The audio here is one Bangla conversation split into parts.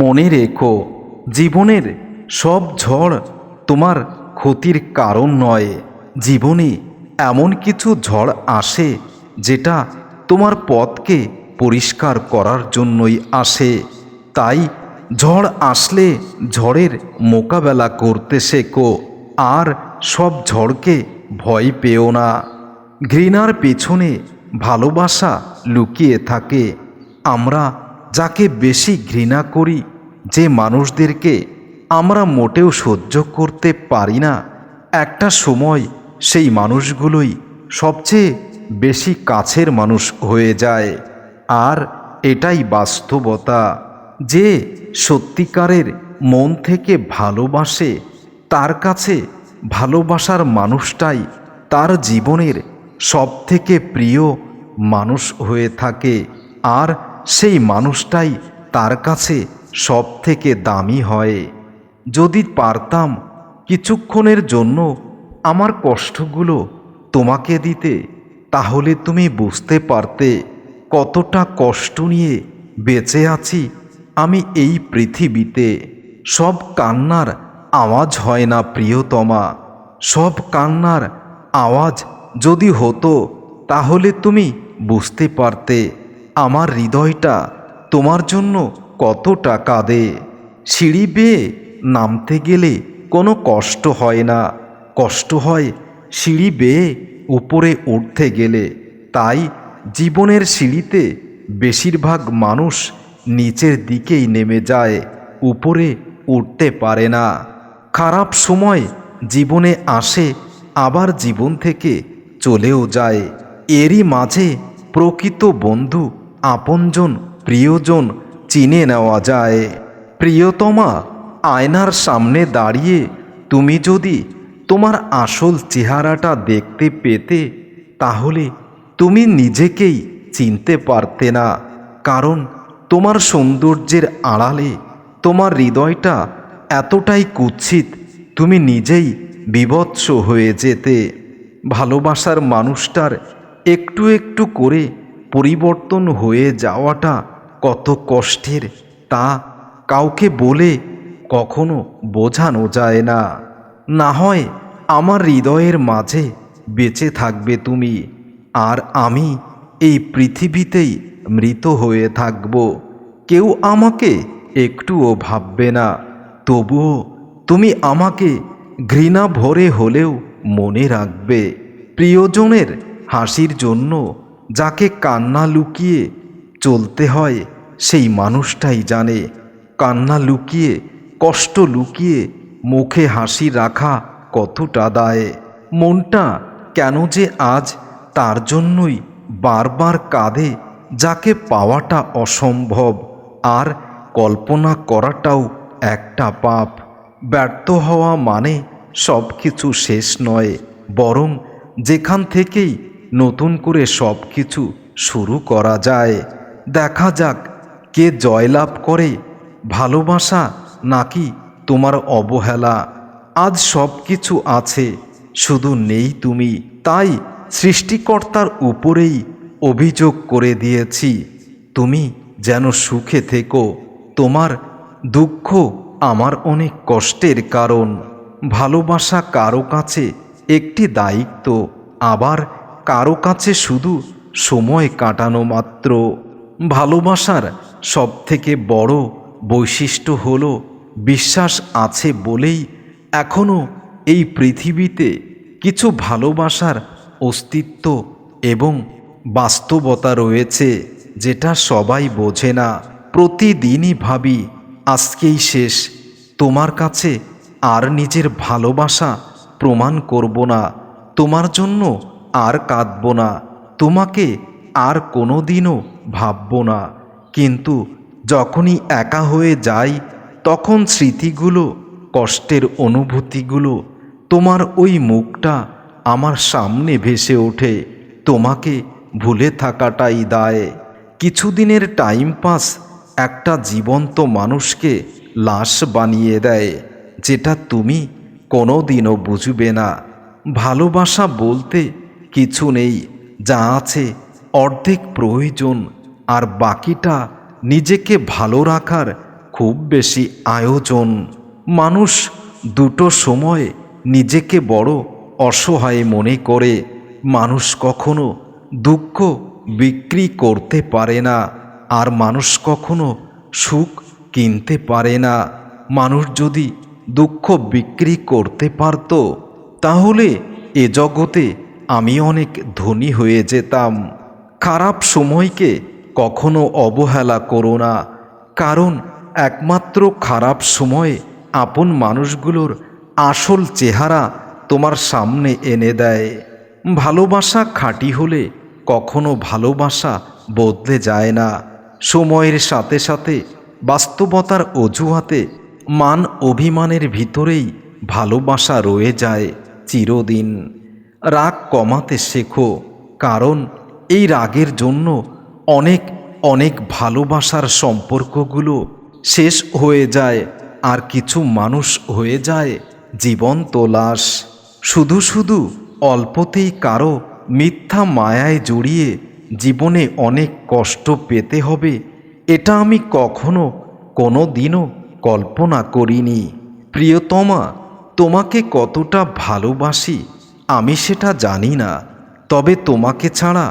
মনে রেখো, জীবনের সব ঝড় তোমার ক্ষতির কারণ নয়। জীবনে এমন কিছু ঝড় আসে যেটা তোমার পথকে পরিষ্কার করার জন্যই আসে। তাই ঝড় আসলে ঝড়ের মোকাবেলা করতে শেখো, আর সব ঝড়কে ভয় পেও না। ঘৃণার পেছনে ভালোবাসা লুকিয়ে থাকে। আমরা যাকে বেশি ঘৃণা করি, যে মানুষদেরকে আমরা মোটেও সহ্য করতে পারি না, একটা সময় সেই মানুষগুলোই সবচেয়ে বেশি কাছের মানুষ হয়ে যায়। আর এটাই বাস্তবতা। যে সত্যিকারের মন থেকে ভালোবাসে, তার কাছে ভালোবাসার মানুষটাই তার জীবনের সবথেকে প্রিয় মানুষ হয়ে থাকে, আর সেই মানুষটাই তার কাছে সবথেকে দামি হয়। যদি পারতাম কিছুক্ষণের জন্য আমার কষ্টগুলো তোমাকে দিতে, তাহলে তুমি বুঝতে পারতে কতটা কষ্ট নিয়ে বেঁচে আছি আমি এই পৃথিবীতে। সব কান্নার আওয়াজ হয় না প্রিয়তমা। সব কান্নার আওয়াজ যদি হতো, তাহলে তুমি বুঝতে পারতে আমার হৃদয়টা তোমার জন্য কতটা কাঁদে। সিঁড়ি বেয়ে নামতে গেলে কোনো কষ্ট হয় না, কষ্ট হয় সিঁড়ি বেয়ে উপরে উঠতে গেলে। তাই জীবনের সিঁড়িতে বেশিরভাগ মানুষ নিচের দিকেই নেমে যায়, উপরে উঠতে পারে না। খারাপ সময় জীবনে আসে, আবার জীবন থেকে চলেও যায়। এরই মাঝে প্রকৃত বন্ধু, আপনজন, প্রিয়জন চিনে নেওয়া যায়। প্রিয়তমা, আয়নার সামনে দাঁড়িয়ে তুমি যদি তোমার আসল চেহারাটা দেখতে পেতে, তাহলে তুমি নিজেকেই চিনতে পারতে না। কারণ তোমার সৌন্দর্যের আড়ালে তোমার হৃদয়টা এতটাই কুৎসিত, তুমি নিজেই বিভৎস হয়ে যেতে। ভালোবাসার মানুষটার একটু একটু করে পরিবর্তন হয়ে যাওয়াটা কত কষ্টের, তা কাউকে বলে কখনো বোঝানো যায় না। না হয় আমার হৃদয়ের মাঝে বেঁচে থাকবে তুমি, আর আমি এই পৃথিবীতেই মৃত হয়ে থাকব। কেউ আমাকে একটুও ভাববে না, তবুও তুমি আমাকে ঘৃণা ভরে হলেও মনে রাখবে। প্রিয়জনের হাসির জন্য যাকে কান্না লুকিয়ে চলতে হয়, সেই মানুষটাই জানে কান্না লুকিয়ে, কষ্ট লুকিয়ে মুখে হাসি রাখা কতটা দায়। মনটা কেন যে আজ তার জন্যই বারবার কাঁদে, যাকে পাওয়াটা অসম্ভব, আর কল্পনা করাটাও একটা পাপ। ব্যর্থ হওয়া মানে সব কিছু শেষ নয়, বরং যেখান থেকেই নতুন করে সব কিছু শুরু করা যায়। দেখা যাক কে জয়লাভ করে, ভালোবাসা নাকি তোমার অবহেলা। আজ সব কিছু আছে, শুধু নেই তুমি। তাই সৃষ্টিকর্তার উপরেই অভিযোগ করে দিয়েছি, তুমি যেন সুখে থেকো। তোমার দুঃখ আমার অনেক কষ্টের কারণ। ভালোবাসা কারো কাছে একটি দায়িত্ব, আবার কারো কাছে শুধু সময় কাটানো মাত্র। ভালোবাসার সবথেকে বড় বৈশিষ্ট্য হলো বিশ্বাস আছে বলেই এখনো এই পৃথিবীতে কিছু ভালোবাসার অস্তিত্ব এবং বাস্তবতা রয়েছে, যেটা সবাই বোঝে না। প্রতিদিনই ভাবি আজকেই শেষ, তোমার কাছে আর নিজের ভালোবাসা প্রমাণ করব না, তোমার জন্য আর কাঁদব না, তোমাকে আর কোনো দিনও ভাবব না। কিন্তু যখনই একা হয়ে যাই, তখন স্মৃতিগুলো, কষ্টের অনুভূতিগুলো, তোমার ওই মুখটা আমার সামনে ভেসে ওঠে। তোমাকে ভুলে থাকাটাই দায়। কিছুদিনের টাইম পাস একটা জীবন্ত মানুষকে লাশ বানিয়ে দেয়, যেটা তুমি কোনো দিনও বুঝবে না। ভালোবাসা বলতে কিছু নেই, যা আছে অর্ধেক প্রয়োজন, আর বাকিটা নিজেকে ভালো রাখার খুব বেশি আয়োজন। মানুষ দুটো সময় নিজেকে বড় অসহায় মনে করে। মানুষ কখনো দুঃখ বিক্রি করতে পারে না, আর মানুষ কখনো সুখ কিনতে পারে না। মানুষ যদি দুঃখ বিক্রি করতে পারত, তাহলে এ জগতে আমি অনেক ধনী হয়ে যেতাম। খারাপ সময়কে কখনো অবহেলা করো না, কারণ একমাত্র খারাপ সময়ে আপন মানুষগুলোর আসল চেহারা তোমার সামনে এনে দেয়। ভালোবাসা খাঁটি হলে কখনো ভালোবাসা বদলে যায় না। সময়ের সাথে সাথে বাস্তবতার অজুহাতে মান অভিমানের ভিতরেই ভালোবাসা রয়ে যায় চিরদিন। রাগ কমাতে শেখো, কারণ এই রাগের জন্য অনেক অনেক ভালোবাসার সম্পর্কগুলো শেষ হয়ে যায়, আর কিছু মানুষ হয়ে যায় জীবন্ত লাশ। শুধু শুধু অল্পতেই কারো মিথ্যা মায়ায় জড়িয়ে জীবনে অনেক কষ্ট পেতে হবে, এটা আমি কখনো কোনো দিনও কল্পনা করিনি। প্রিয়তমা, তোমাকে কতটা ভালোবাসি আমি সেটা জানি না, তবে তোমাকে ছাড়া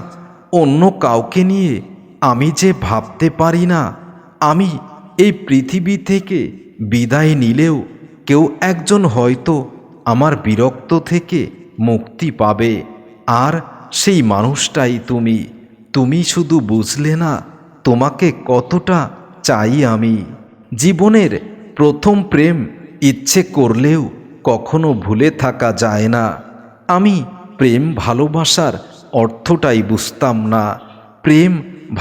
অন্য কাউকে নিয়ে আমি যে ভাবতে পারি না। আমি এই পৃথিবী থেকে বিদায় নিলেও কেউ একজন হয়তো আমার বিরক্ত থেকে মুক্তি পাবে, আর সেই মানুষটাই তুমি। তুমি শুধু বুঝলে না তোমাকে কতটা চাই আমি। জীবনের প্রথম প্রেম ইচ্ছে করলেও কখনো ভুলে থাকা যায় না। আমি প্রেম ভালোবাসার অর্থটাই বুঝতাম না। প্রেম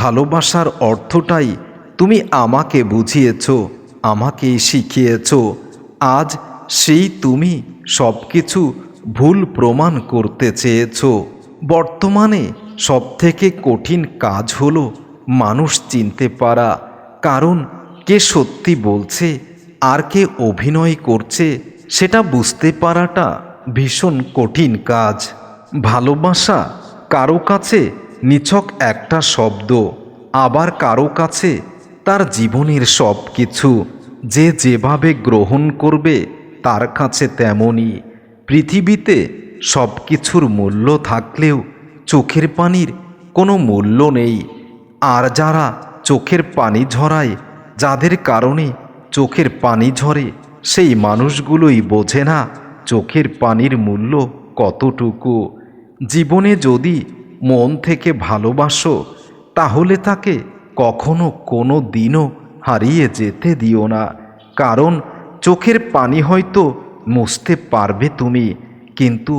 ভালোবাসার অর্থটাই তুমি আমাকে বুঝিয়েছ, আমাকেই শিখিয়েছ। আজ সেই তুমি সব কিছু ভুল প্রমাণ করতে চেয়েছ। বর্তমানে সবথেকে কঠিন কাজ হলো মানুষ চিনতে পারা, কারণ কে সত্যি বলছে আর কে অভিনয় করছে সেটা বুঝতে পারাটা ভীষণ কঠিন কাজ। ভালোবাসা কারো কাছে নিছক একটা শব্দ, আবার কারো কাছে তার জীবনের সব কিছু। যে যেভাবে গ্রহণ করবে তার কাছে তেমনই। পৃথিবীতে সব কিছুর মূল্য থাকলেও চোখের পানির কোনো মূল্য নেই। আর যারা চোখের পানি ঝরায়, যাদের কারণে চোখের পানি ঝরে, সেই মানুষগুলোই বোঝে না চোখের পানির মূল্য কতটুকু। জীবনে যদি মন থেকে ভালোবাসো, তাহলে তাকে কখনো কোনো দিনও হারিয়ে যেতে দিও না। কারণ চোখের পানি হয়তো মুছতে পারবে তুমি, কিন্তু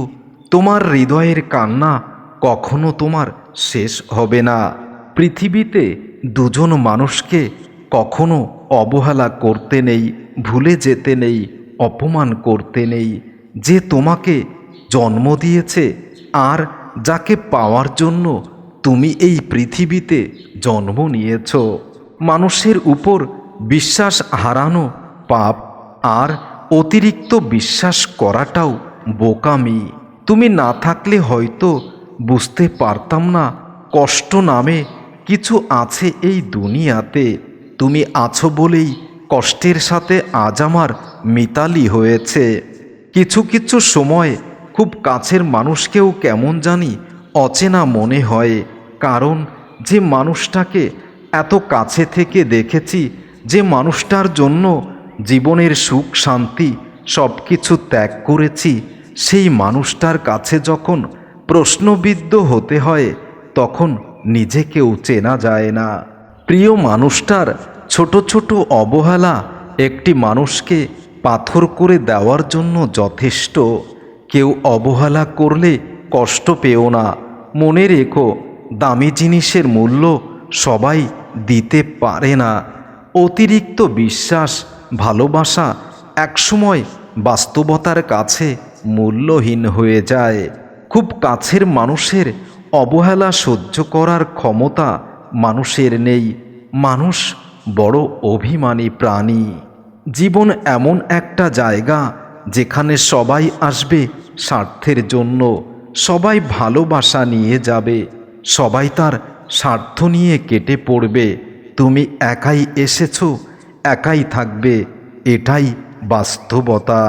তোমার হৃদয়ের কান্না কখনো তোমার শেষ হবে না। পৃথিবীতে দুজন মানুষকে কখনো অবহেলা করতে নেই, ভুলে যেতে নেই, অপমান করতে নেই। যে তোমাকে জন্ম দিয়েছে আর যাকে পাওয়ার জন্য তুমি এই পৃথিবীতে জন্ম নিয়েছ। মানুষের উপর বিশ্বাস হারানো পাপ, আর অতিরিক্ত বিশ্বাস করাটাও বোকামি। তুমি না থাকলে হয়তো বুঝতে পারতাম না কষ্ট নামে কিছু আছে এই দুনিয়াতে। তুমি আছো বলেই কষ্টের সাথে আজ আমার মিতালি হয়েছে। কিছু কিছু সময় খুব কাছের মানুষকেও কেমন জানি অচেনা মনে হয়, কারণ যে মানুষটাকে এত কাছে থেকে দেখেছি, যে মানুষটার জন্য জীবনের সুখ শান্তি সব কিছু ত্যাগ করেছি, সেই মানুষটার কাছে যখন প্রশ্নবিদ্ধ হতে হয়, তখন নিজেকেও চেনা যায় না। প্রিয় মানুষটার ছোট ছোট অবহেলা একটি মানুষকে পাথর করে দেওয়ার জন্য যথেষ্ট। কেউ অবহেলা করলে কষ্ট পেও না। মনে রেখো, দামি জিনিসের মূল্য সবাই দিতে পারে না। অতিরিক্ত বিশ্বাস ভালোবাসা একসময় বাস্তবতার কাছে মূল্যহীন হয়ে যায়। খুব কাছের মানুষের অবহেলা সহ্য করার ক্ষমতা মানুষের নেই। মানুষ বড় অভিমানী প্রাণী। জীবন এমন একটা জায়গা যেখানে সবাই আসবে স্বার্থের জন্য, সবাই ভালোবাসা নিয়ে যাবে, সবাই তার স্বার্থ নিয়ে কেটে পড়বে। তুমি একাই এসেছো একাই থাকবে, এটাই বাস্তবতা।